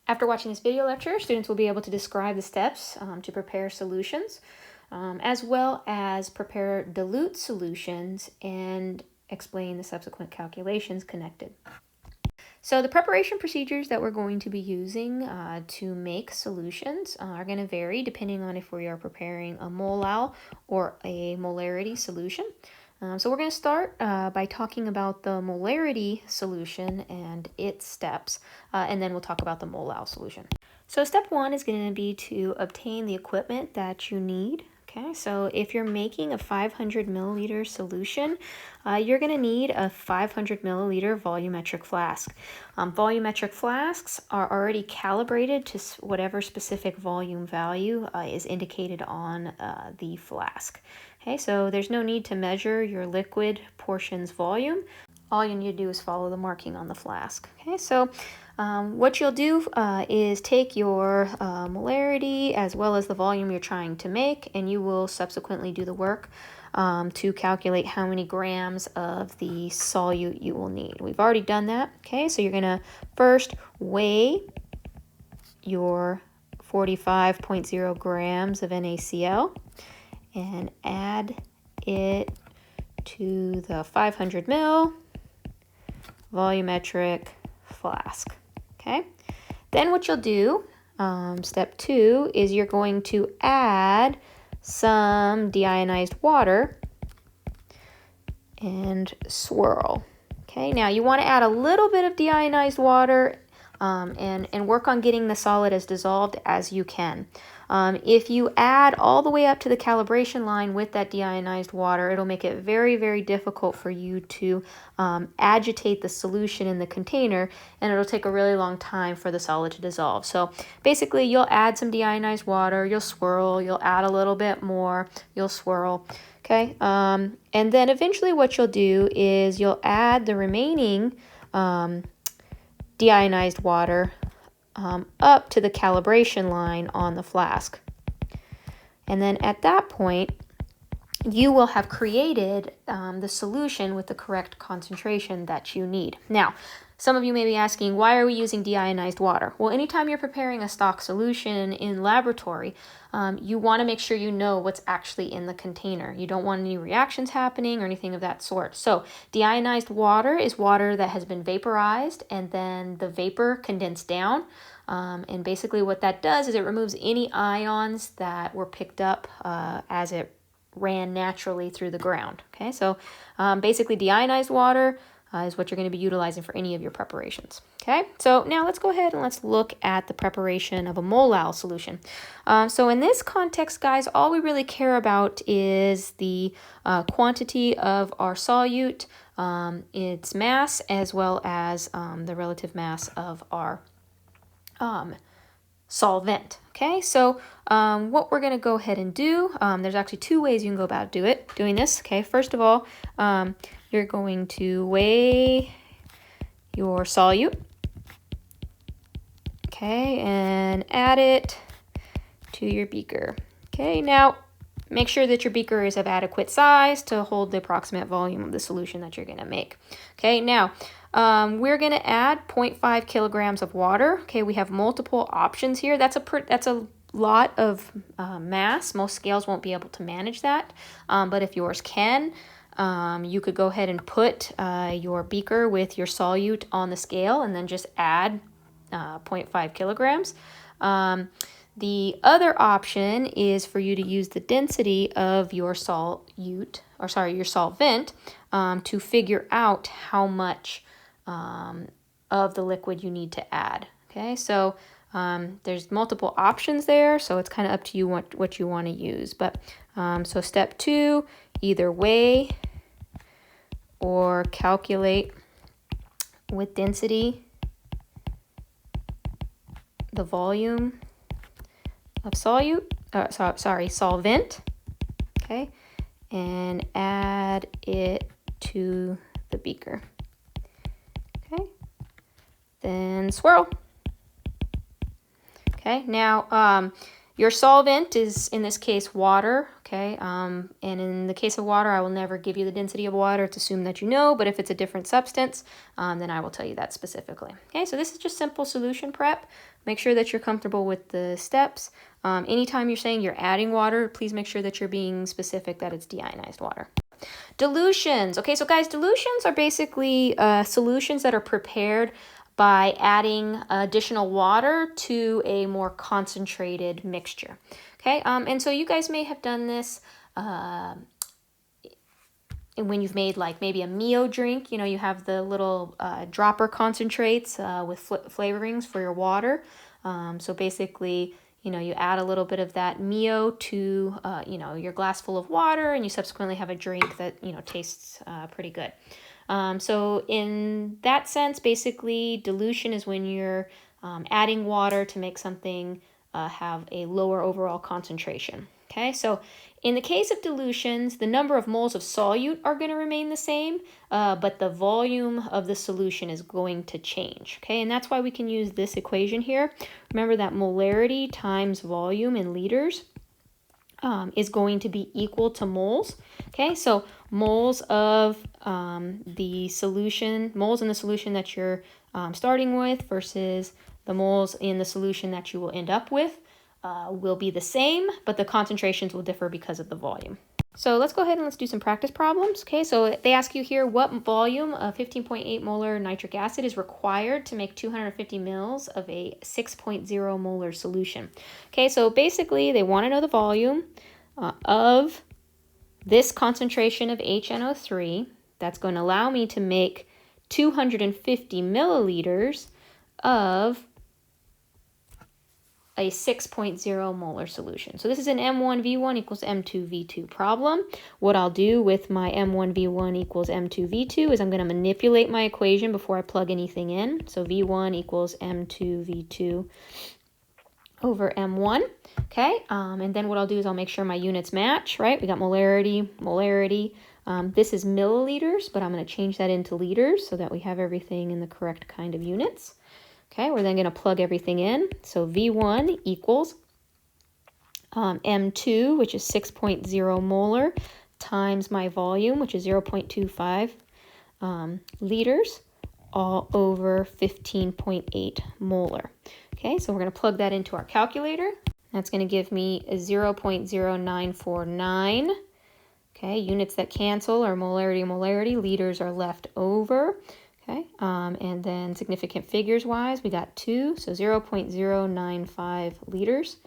After watching this video lecture, students will be able to describe the steps to prepare solutions, as well as prepare dilute solutions and explain the subsequent calculations connected. So the preparation procedures that we're going to be using to make solutions are going to vary depending on if we are preparing a molal or a molarity solution. So we're going to start by talking about the molarity solution and its steps, and then we'll talk about the molal solution. So step one is going to be to obtain the equipment that you need. Okay, so if you're making a 500 milliliter solution, you're going to need a 500 milliliter volumetric flask. Volumetric flasks are already calibrated to whatever specific volume value is indicated on the flask. Okay, so there's no need to measure your liquid portion's volume. All you need to do is follow the marking on the flask. Okay, so what you'll do is take your molarity as well as the volume you're trying to make, and you will subsequently do the work to calculate how many grams of the solute you will need. We've already done that. Okay, so you're going to first weigh your 45.0 grams of NaCl and add it to the 500 ml volumetric flask. Okay, then what you'll do, step two, is you're going to add some deionized water and swirl. Okay, now you want to add a little bit of deionized water and work on getting the solid as dissolved as you can. If you add all the way up to the calibration line with that deionized water, it'll make it very, very difficult for you to agitate the solution in the container, and it'll take a really long time for the solid to dissolve. So basically, you'll add some deionized water, you'll swirl, you'll add a little bit more, you'll swirl. Okay, and then eventually what you'll do is you'll add the remaining deionized water up to the calibration line on the flask. And then at that point, you will have created the solution with the correct concentration that you need. Now, some of you may be asking, why are we using deionized water? Well, anytime you're preparing a stock solution in laboratory, you want to make sure you know what's actually in the container. You don't want any reactions happening or anything of that sort. So deionized water is water that has been vaporized and then the vapor condensed down. And basically what that does is it removes any ions that were picked up as it ran naturally through the ground. Okay, so basically deionized water is what you're going to be utilizing for any of your preparations. Okay, so now let's go ahead and let's look at the preparation of a molal solution. So in this context, guys, all we really care about is the quantity of our solute, its mass, as well as the relative mass of our solvent. Okay, so what we're going to go ahead and do, there's actually two ways you can go about doing this. Okay, first of all, you're going to weigh your solute, okay, and add it to your beaker. Okay, now make sure that your beaker is of adequate size to hold the approximate volume of the solution that you're going to make. Okay, now we're going to add 0.5 kilograms of water. Okay, we have multiple options here. That's a lot of mass. Most scales won't be able to manage that, but if yours can, you could go ahead and put your beaker with your solute on the scale and then just add 0.5 kilograms. The other option is for you to use the density of your solvent to figure out how much of the liquid you need to add. Okay, so there's multiple options there, so it's kind of up to you what you want to use. But so step two, either weigh or calculate with density the volume of solvent, okay, and add it to the beaker. Okay, then swirl. Okay, now your solvent is, in this case, water, okay? And in the case of water, I will never give you the density of water. It's assumed that you know, but if it's a different substance, then I will tell you that specifically. Okay, so this is just simple solution prep. make sure that you're comfortable with the steps. Anytime you're saying you're adding water, please make sure that you're being specific that it's deionized water. Dilutions. Okay, so guys, dilutions are basically solutions that are prepared by adding additional water to a more concentrated mixture. Okay, and so you guys may have done this when you've made like maybe a Mio drink. You know, you have the little dropper concentrates with flavorings for your water. So basically, you know, you add a little bit of that Mio to, you know, your glass full of water, and you subsequently have a drink that, you know, tastes pretty good. So in that sense, basically, dilution is when you're adding water to make something have a lower overall concentration. Okay, so in the case of dilutions, the number of moles of solute are going to remain the same, but the volume of the solution is going to change. Okay, and that's why we can use this equation here. Remember that molarity times volume in liters is going to be equal to moles. Okay, so moles of the solution, moles in the solution that you're starting with versus the moles in the solution that you will end up with will be the same, but the concentrations will differ because of the volume. So let's go ahead and let's do some practice problems. Okay, so they ask you here what volume of 15.8 molar nitric acid is required to make 250 mils of a 6.0 molar solution. Okay, so basically they want to know the volume of this concentration of HNO3 that's going to allow me to make 250 milliliters of a 6.0 molar solution. So this is an M1V1 equals M2V2 problem. What I'll do with my M1V1 equals M2V2 is I'm going to manipulate my equation before I plug anything in. So V1 equals M2V2 over M1. Okay, and then what I'll do is I'll make sure my units match, right? We got molarity, molarity. This is milliliters, but I'm going to change that into liters so that we have everything in the correct kind of units. Okay, we're then going to plug everything in. So V1 equals M2, which is 6.0 molar, times my volume, which is 0.25 liters, all over 15.8 molar. Okay, so we're going to plug that into our calculator. That's going to give me a 0.0949. Okay, units that cancel are molarity, molarity. Liters are left over. Okay, and then significant figures wise, we got 2, so 0.095 liters,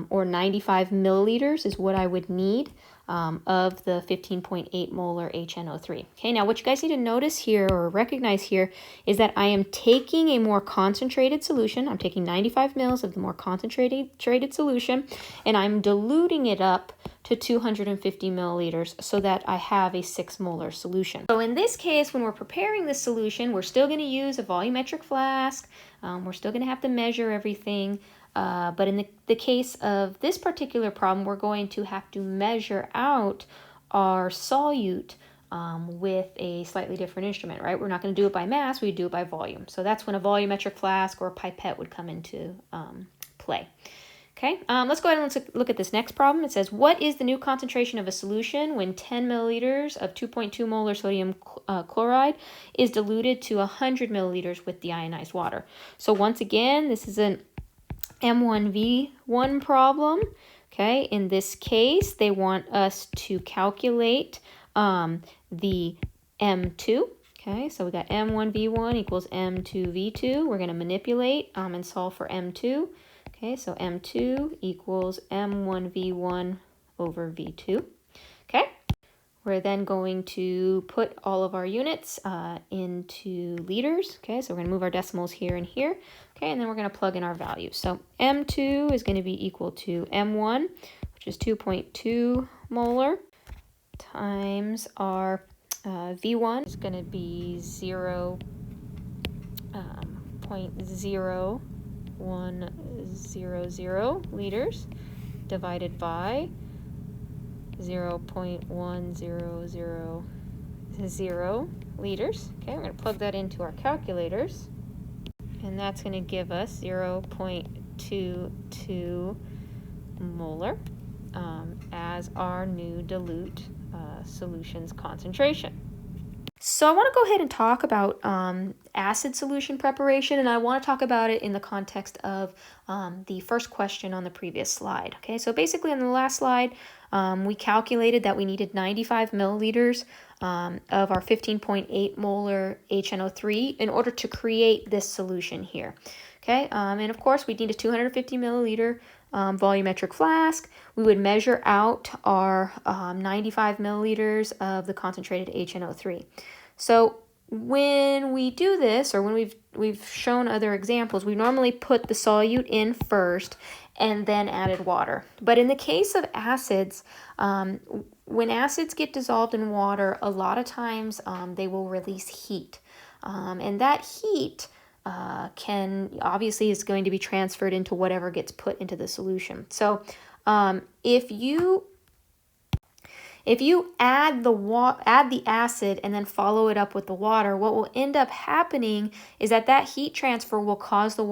or 95 milliliters is what I would need of the 15.8 molar HNO3. Okay, now what you guys need to notice here or recognize here is that I am taking a more concentrated solution. I'm taking 95 mils of the more concentrated solution, and I'm diluting it up to 250 milliliters so that I have a 6 molar solution. So in this case, when we're preparing this solution, we're still going to use a volumetric flask. We're still going to have to measure everything. But in the case of this particular problem, we're going to have to measure out our solute with a slightly different instrument, right? We're not going to do it by mass, we do it by volume. So that's when a volumetric flask or a pipette would come into play. Okay, let's go ahead and let's look at this next problem. It says, what is the new concentration of a solution when 10 milliliters of 2.2 molar sodium chloride is diluted to 100 milliliters with deionized water? So once again, this is an M1V1 problem. Okay, in this case, they want us to calculate the M2. Okay, so we got M1V1 equals M2V2. We're going to manipulate and solve for M2. Okay, so M2 equals M1V1 over V2. Okay, we're then going to put all of our units into liters. Okay, so we're going to move our decimals here and here. Okay, and then we're going to plug in our values. So M2 is going to be equal to M1, which is 2.2 molar, times our V1 is going to be 0.0100 liters divided by 0.1000 liters. Okay, we're going to plug that into our calculators, and that's going to give us 0.22 molar as our new dilute solutions concentration. So I want to go ahead and talk about acid solution preparation, and I want to talk about it in the context of the first question on the previous slide. Okay, so basically on the last slide, we calculated that we needed 95 milliliters of our 15.8 molar HNO3 in order to create this solution here. Okay, and of course we need a 250 milliliter volumetric flask. We would measure out our 95 milliliters of the concentrated HNO3. So when we do this, or when we've shown other examples, we normally put the solute in first and then added water. But in the case of acids, when acids get dissolved in water, a lot of times they will release heat. And that heat can obviously is going to be transferred into whatever gets put into the solution. So if you add the acid and then follow it up with the water, what will end up happening is that heat transfer will cause the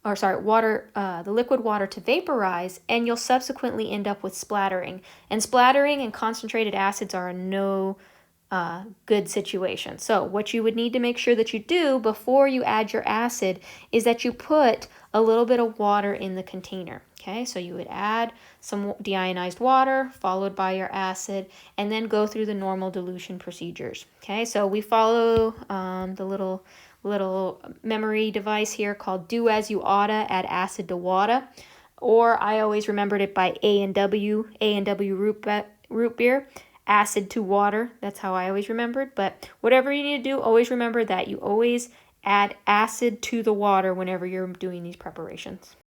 the liquid water to vaporize, and you'll subsequently end up with splattering. And splattering and concentrated acids are no good situation. So what you would need to make sure that you do before you add your acid is that you put a little bit of water in the container. Okay, so you would add some deionized water followed by your acid, and then go through the normal dilution procedures. Okay, so we follow the little memory device here called do as you oughta, add acid to water, or I always remembered it by A&W root beer, acid to water. That's how I always remembered. But whatever you need to do, always remember that you always add acid to the water whenever you're doing these preparations.